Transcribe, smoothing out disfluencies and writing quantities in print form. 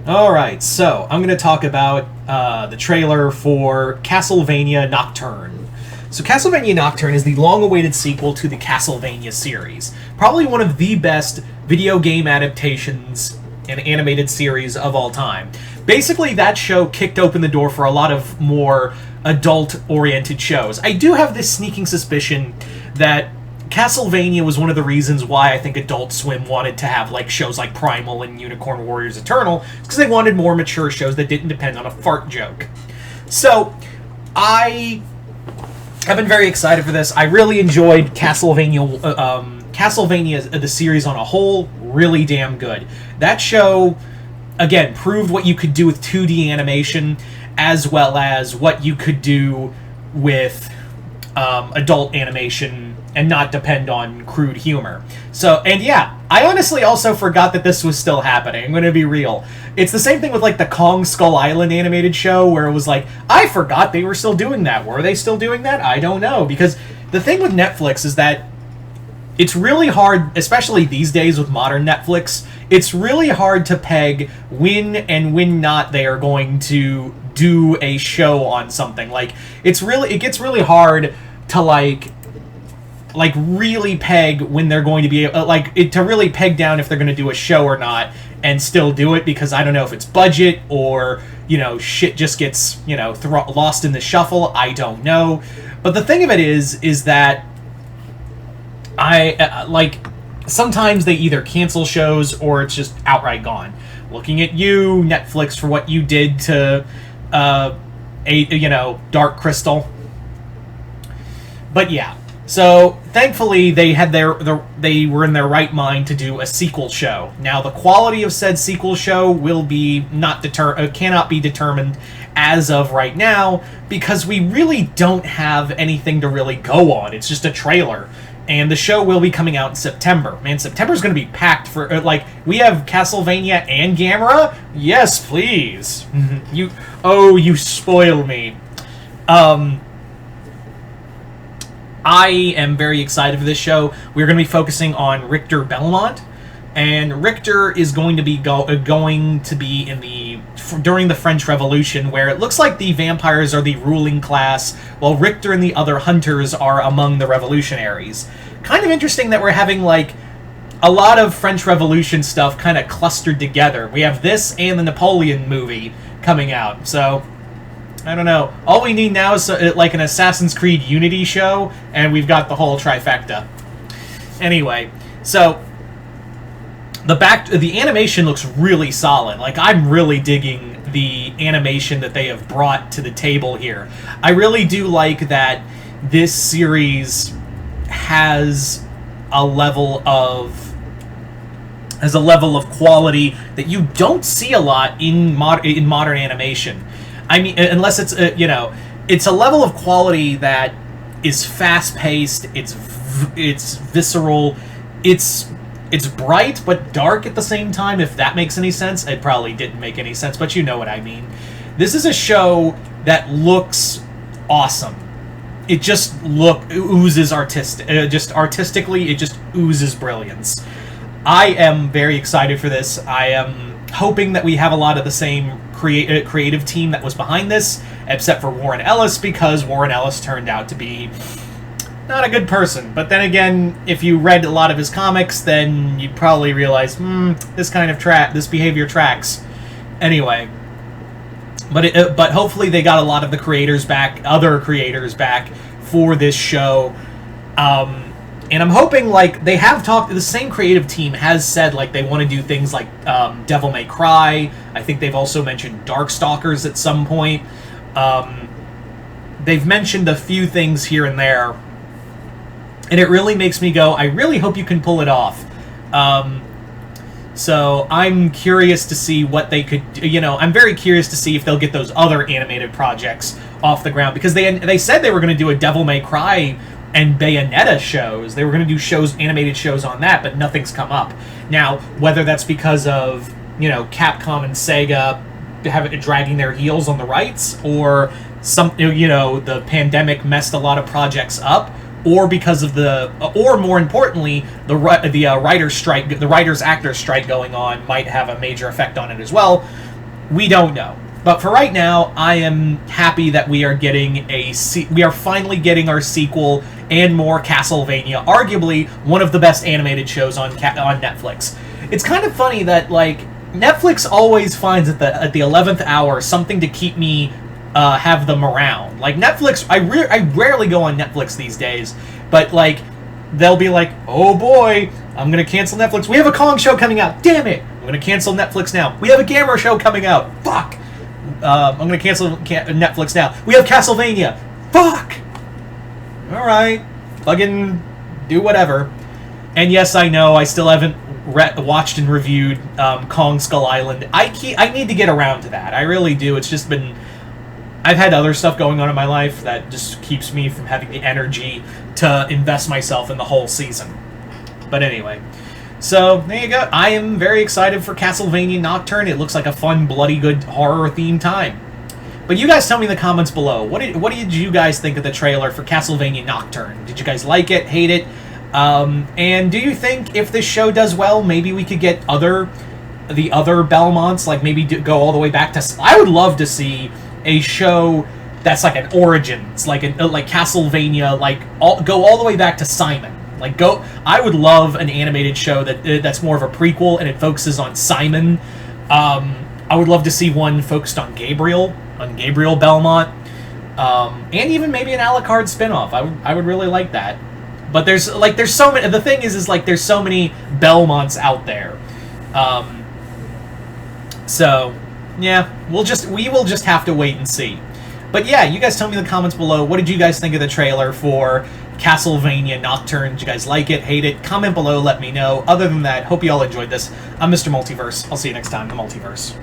Alright, so I'm going to talk about the trailer for Castlevania Nocturne. So Castlevania Nocturne is the long-awaited sequel to the Castlevania series. Probably one of the best video game adaptations and animated series of all time. Basically, that show kicked open the door for a lot of more adult-oriented shows. I do have this sneaking suspicion that Castlevania was one of the reasons why I think Adult Swim wanted to have like shows like Primal and Unicorn Warriors Eternal, because they wanted more mature shows that didn't depend on a fart joke. So, I have been very excited for this. I really enjoyed Castlevania, the series on a whole, really damn good. That show, again, proved what you could do with 2D animation, as well as what you could do with adult animation and not depend on crude humor. So, and yeah, I honestly also forgot that this was still happening. I'm gonna be real. It's the same thing with like the Kong Skull Island animated show, where it was like, I forgot they were still doing that. Were they still doing that? I don't know. Because the thing with Netflix is that it's really hard, especially these days with modern Netflix, it's really hard to peg when and when not they are going to do a show on something. Like, it gets really hard to like really peg when they're going to be to really peg down if they're going to do a show or not and still do it, because I don't know if it's budget or, you know, shit just gets, you know, lost in the shuffle. I don't know. But the thing of it is that sometimes they either cancel shows or it's just outright gone. Looking at you, Netflix, for what you did to Dark Crystal. But yeah. So, thankfully, they were in their right mind to do a sequel show. Now, the quality of said sequel show cannot be determined as of right now, because we really don't have anything to really go on. It's just a trailer. And the show will be coming out in September. Man, September's going to be packed for, we have Castlevania and Gamera? Yes, please. You spoil me. I am very excited for this show. We're going to be focusing on Richter Belmont, and Richter is going to be during the French Revolution, where it looks like the vampires are the ruling class, while Richter and the other hunters are among the revolutionaries. Kind of interesting that we're having like a lot of French Revolution stuff kind of clustered together. We have this and the Napoleon movie coming out, so I don't know. All we need now is like an Assassin's Creed Unity show, and we've got the whole trifecta. Anyway, so the animation looks really solid. Like, I'm really digging the animation that they have brought to the table here. I really do like that this series has a level of quality that you don't see a lot in modern animation. I mean, unless it's it's a level of quality that is fast-paced, it's visceral, it's bright but dark at the same time, if that makes any sense. It probably didn't make any sense, but you know what I mean. This is a show that looks awesome. It just oozes artistically, it just oozes brilliance. I am very excited for this. I am hoping that we have a lot of the same creative team that was behind this, except for Warren Ellis, because Warren Ellis turned out to be not a good person. But then again, if you read a lot of his comics, then you'd probably realize, this behavior tracks. Anyway, but hopefully they got a lot of the other creators back for this show. And I'm hoping, like, they have talked, the same creative team has said, like, they want to do things like Devil May Cry. I think they've also mentioned Darkstalkers at some point. They've mentioned a few things here and there. And it really makes me go, I really hope you can pull it off. So I'm curious to see what they could, I'm very curious to see if they'll get those other animated projects off the ground. Because they said they were going to do a Devil May Cry and Bayonetta shows. They were going to do animated shows on that, but nothing's come up. Now, whether that's because of, Capcom and Sega dragging their heels on the rights, or the pandemic messed a lot of projects up, or because of or more importantly, the writer's strike, the writers-actors strike going on might have a major effect on it as well. We don't know. But for right now, I am happy that we are getting we are finally getting our sequel and more Castlevania, arguably one of the best animated shows on Netflix. It's kind of funny that like Netflix always finds at the 11th hour something to keep me have them around. Like Netflix, I rarely go on Netflix these days, but like they'll be like, "Oh boy, I'm gonna cancel Netflix. We have a Kong show coming out. Damn it! I'm gonna cancel Netflix now. We have a Gamera show coming out. Fuck! I'm gonna cancel Netflix now. We have Castlevania. Fuck! All right, fucking do whatever." And yes, I know I still haven't watched and reviewed Kong Skull Island. I need to get around to that. I really do. It's just been... I've had other stuff going on in my life that just keeps me from having the energy to invest myself in the whole season. But anyway, so there you go. I am very excited for Castlevania Nocturne. It looks like a fun, bloody good horror-themed time. But you guys tell me in the comments below, what did you guys think of the trailer for Castlevania Nocturne? Did you guys like it, hate it? And do you think if this show does well, maybe we could get the other Belmonts, like maybe go all the way back to... I would love to see a show that's like an Origins, like Castlevania, like go all the way back to Simon. Like I would love an animated show that's more of a prequel and it focuses on Simon. I would love to see one focused on Gabriel Belmont, and even maybe an Alucard spinoff. I would really like that. But there's so many. The thing is like there's so many Belmonts out there. So yeah, we will just have to wait and see. But yeah, you guys tell me in the comments below, what did you guys think of the trailer for Castlevania Nocturne? Did you guys like it, hate it? Comment below, let me know. Other than that, hope you all enjoyed this. I'm Mr. Multiverse. I'll see you next time in the Multiverse.